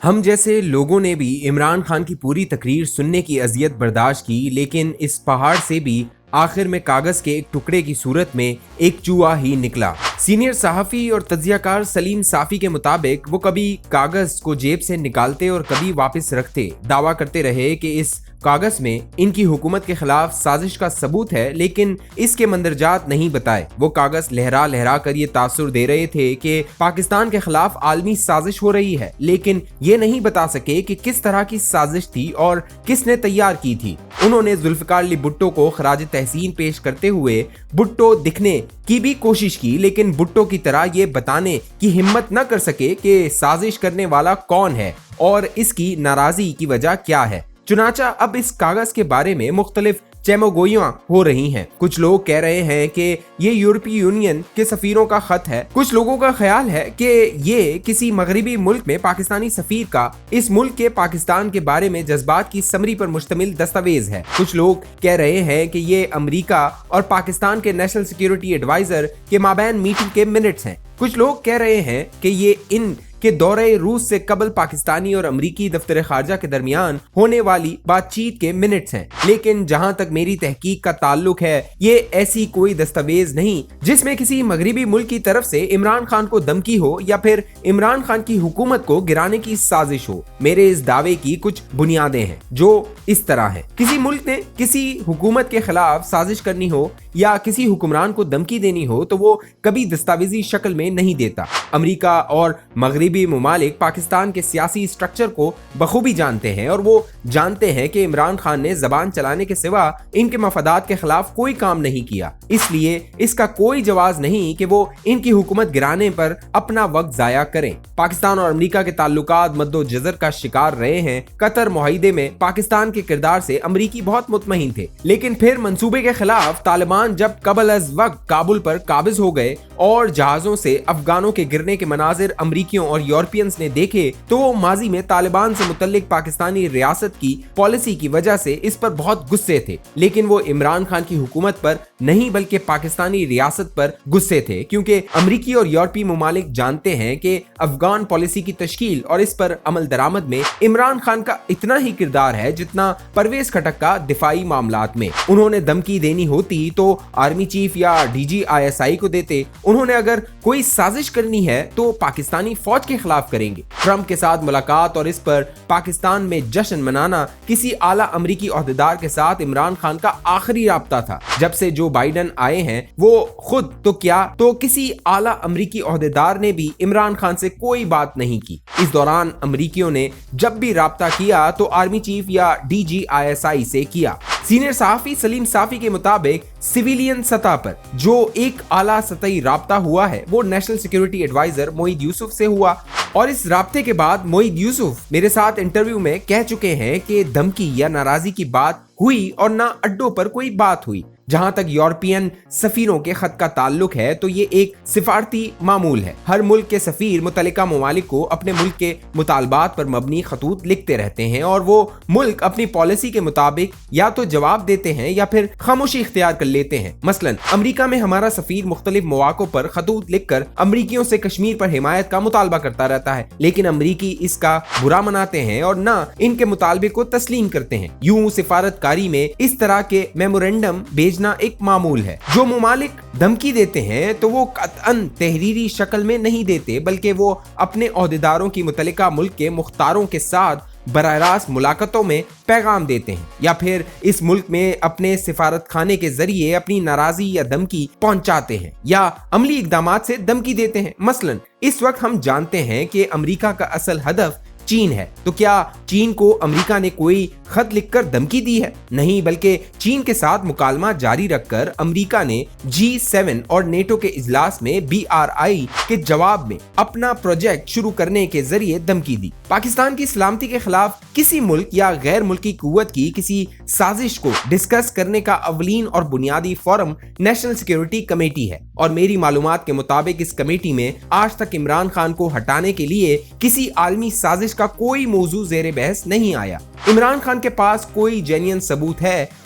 ہم جیسے لوگوں نے بھی عمران خان کی پوری تقریر سننے کی اذیت برداشت کی، لیکن اس پہاڑ سے بھی آخر میں کاغذ کے ایک ٹکڑے کی صورت میں ایک چوہا ہی نکلا۔ سینئر صحافی اور تجزیہ کار سلیم صافی کے مطابق وہ کبھی کاغذ کو جیب سے نکالتے اور کبھی واپس رکھتے، دعویٰ کرتے رہے کہ اس کاغذ میں ان کی حکومت کے خلاف سازش کا ثبوت ہے، لیکن اس کے مندرجات نہیں بتائے۔ وہ کاغذ لہرا لہرا کر یہ تاثر دے رہے تھے کہ پاکستان کے خلاف عالمی سازش ہو رہی ہے، لیکن یہ نہیں بتا سکے کہ کس طرح کی سازش تھی اور کس نے تیار کی تھی۔ انہوں نے ذوالفقار علی بھٹو کو خراج تحسین پیش کرتے ہوئے بھٹو دکھنے کی بھی کوشش کی، لیکن بھٹو کی طرح یہ بتانے کی ہمت نہ کر سکے کہ سازش کرنے والا کون ہے اور اس کی ناراضی کی وجہ کیا ہے۔ چنانچہ اب اس کاغذ کے بارے میں مختلف چیموگوئیاں ہو رہی ہیں۔ کچھ لوگ کہہ رہے ہیں کہ یہ یورپی یونین کے سفیروں کا خط ہے، کچھ لوگوں کا خیال ہے کہ یہ کسی مغربی ملک میں پاکستانی سفیر کا اس ملک کے پاکستان کے بارے میں جذبات کی سمری پر مشتمل دستاویز ہے۔ کچھ لوگ کہہ رہے ہیں کہ یہ امریکہ اور پاکستان کے نیشنل سیکیورٹی ایڈوائزر کے مابین میٹنگ کے منٹس ہیں۔ کچھ لوگ کہہ رہے ہیں کہ یہ ان کہ دورہ روس سے قبل پاکستانی اور امریکی دفتر خارجہ کے درمیان ہونے والی بات چیت کے منٹس ہیں، لیکن جہاں تک میری تحقیق کا تعلق ہے یہ ایسی کوئی دستاویز نہیں جس میں کسی مغربی ملک کی طرف سے عمران خان کو دھمکی ہو یا پھر عمران خان کی حکومت کو گرانے کی سازش ہو۔ میرے اس دعوے کی کچھ بنیادیں ہیں جو اس طرح ہیں۔ کسی ملک نے کسی حکومت کے خلاف سازش کرنی ہو یا کسی حکمران کو دھمکی دینی ہو تو وہ کبھی دستاویزی شکل میں نہیں دیتا۔ امریکہ اور مغربی ممالک پاکستان کے سیاسی سٹرکچر کو بخوبی جانتے ہیں اور وہ جانتے ہیں کہ عمران خان نے زبان چلانے کے سوا ان کے مفادات کے خلاف کوئی کام نہیں کیا، اس لیے اس کا کوئی جواز نہیں کہ وہ ان کی حکومت گرانے پر اپنا وقت ضائع کریں۔ پاکستان اور امریکہ کے تعلقات مد و جزر کا شکار رہے ہیں۔ قطر معاہدے میں پاکستان کے کردار سے امریکی بہت مطمئن تھے، لیکن پھر منصوبے کے خلاف طالبان جب قبل از وقت کابل پر قابض ہو گئے اور جہازوں سے افغانوں کے گرنے کے مناظر امریکیوں اور یورپینز نے دیکھے تو وہ ماضی میں طالبان سے متعلق پاکستانی ریاست کی پالیسی کی وجہ سے اس پر بہت غصے تھے، لیکن وہ عمران خان کی حکومت پر نہیں بلکہ پاکستانی ریاست پر غصے تھے، کیونکہ امریکی اور یورپی ممالک جانتے ہیں کہ افغان پالیسی کی تشکیل اور اس پر عمل درآمد میں عمران خان کا اتنا ہی کردار ہے جتنا پرویز خٹک کا دفاعی معاملات میں۔ انہوں نے دھمکی دینی ہوتی تو آرمی چیف یا DGISI کو دیتے، انہوں نے اگر کوئی سازش کرنی ہے تو پاکستانی فوج کے خلاف کریں گے۔ ٹرمپ کے ساتھ ملاقات اور اس پر پاکستان میں جشن منانا کسی اعلیٰ امریکی عہدیدار کے ساتھ عمران خان کا آخری رابطہ تھا۔ جب سے جو بائیڈن آئے ہیں وہ خود تو کیا تو کسی اعلیٰ امریکی عہدیدار نے بھی عمران خان سے کوئی بات نہیں کی۔ اس دوران امریکیوں نے جب بھی رابطہ کیا تو آرمی چیف یا DGISI سے کیا۔ سینئر صحافی سلیم صافی کے مطابق سویلین سطح پر جو ایک اعلیٰ سطحی رابطہ ہوا ہے وہ نیشنل سیکیورٹی ایڈوائزر معید یوسف سے ہوا، اور اس رابطے کے بعد معید یوسف میرے ساتھ انٹرویو میں کہہ چکے ہیں کہ دھمکی یا ناراضی کی بات ہوئی اور نہ اڈوں پر کوئی بات ہوئی۔ جہاں تک یورپین سفیروں کے خط کا تعلق ہے تو یہ ایک سفارتی معمول ہے۔ ہر ملک کے سفیر متعلقہ ممالک کو اپنے ملک کے مطالبات پر مبنی خطوط لکھتے رہتے ہیں اور وہ ملک اپنی پالیسی کے مطابق یا تو جواب دیتے ہیں یا پھر خاموشی اختیار کر لیتے ہیں۔ مثلا امریکہ میں ہمارا سفیر مختلف مواقع پر خطوط لکھ کر امریکیوں سے کشمیر پر حمایت کا مطالبہ کرتا رہتا ہے، لیکن امریکی اس کا برا مناتے ہیں اور نہ ان کے مطالبے کو تسلیم کرتے ہیں۔ یوں سفارت کاری میں اس طرح کے میمورنڈم بھیجنا ایک معمول ہے۔ جو ممالک دھمکی دیتے ہیں تو وہ قطعاً تحریری شکل میں نہیں دیتے، بلکہ وہ اپنے عہدیداروں کی متعلقہ ملک کے مختاروں کے ساتھ براہ راست ملاقاتوں میں پیغام دیتے ہیں یا پھر اس ملک میں اپنے سفارت خانے کے ذریعے اپنی ناراضی یا دھمکی پہنچاتے ہیں یا عملی اقدامات سے دھمکی دیتے ہیں۔ مثلا اس وقت ہم جانتے ہیں کہ امریکہ کا اصل ہدف چین ہے، تو کیا چین کو امریکہ نے کوئی خط لکھ کر دھمکی دی ہے؟ نہیں، بلکہ چین کے ساتھ مکالمہ جاری رکھ کر امریکہ نے G7 اور نیٹو کے اجلاس میں BRI کے جواب میں اپنا پروجیکٹ شروع کرنے کے ذریعے دھمکی دی۔ پاکستان کی سلامتی کے خلاف کسی ملک یا غیر ملکی قوت کی کسی سازش کو ڈسکس کرنے کا اولین اور بنیادی فورم نیشنل سیکیورٹی کمیٹی ہے، اور میری معلومات کے مطابق اس کمیٹی میں آج تک عمران خان کو ہٹانے کے لیے کسی عالمی سازش کا کوئی موضوع زیر بحث نہیں آیا۔ عمران خان کے پاس کوئی جینین ثبوت ہے